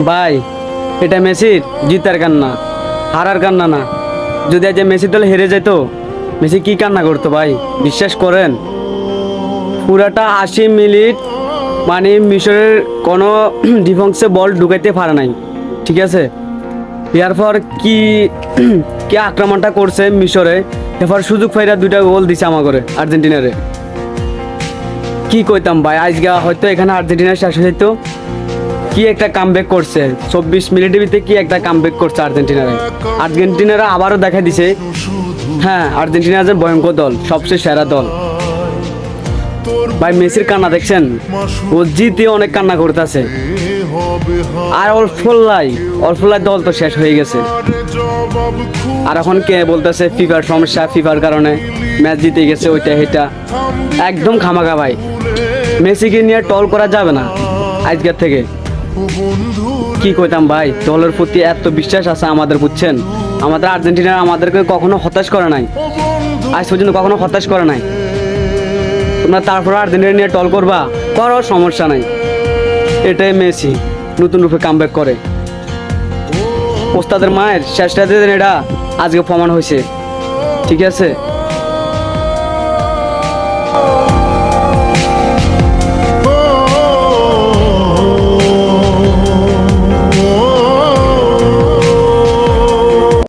ভাই এটা মেসির জিতার কান্না, হারার কান্না না। যদি আজ মেসি দল হেরে যেত, মেসি কি কান্না করতো ভাই? বিশ্বাস করেন, পুরাটা 80 মিনিট মানে মিশরের কোনো ডিফেন্সে বল ঢুকাইতে পারে নাই, ঠিক আছে? এরপর কি কি আক্রমণটা করছে মিশরে, এরপর সুযোগ পাইরা 2টা গোল দিছে আমার করে আর্জেন্টিনারে। কি কইতাম ভাই, আজকে হয়তো এখানে আর্জেন্টিনা শেষ হয়ে যেত। কি একটা কামব্যাক করছে 24 মিনিটের ভিতরে, কি একটা কামব্যাক করছে আর্জেন্টিনারা আবারও দেখা দিছে হ্যাঁ আর্জেন্টিনা যে ভয়ঙ্কর দল, সবচেয়ে সেরা দল। ভাই মেসির কান্না দেখছেন, ও জিতে অনেক কান্না করতেছে। আর অল্পলাই দল তো শেষ হয়ে গেছে। আর এখন কে বলতেছে ফিফার সমস্যা, ফিফার কারণে ম্যাচ জিতে গেছে, ওইটা এটা একদম খামাখা ভাই। মেসিকে নিয়ে টল করা যাবে না আজকের থেকে। কি কইতাম ভাই, দলের প্রতি এত বিশ্বাস আছে আমাদের, বুঝছেন? আমাদের আর্জেন্টিনা আমাদেরকে কখনো হতাশ করে নাই, আজ পর্যন্ত কখনো হতাশ করে নাই। তোমরা তারপর আর্জেন্টিনা নিয়ে টল করবা, করো, সমস্যা নাই। এটাই মেসি নতুন রূপে কামব্যাক করে। ওস্তাদের মায়ের শেষটা দিন এটা আজকে প্রমাণ হয়েছে, ঠিক আছে?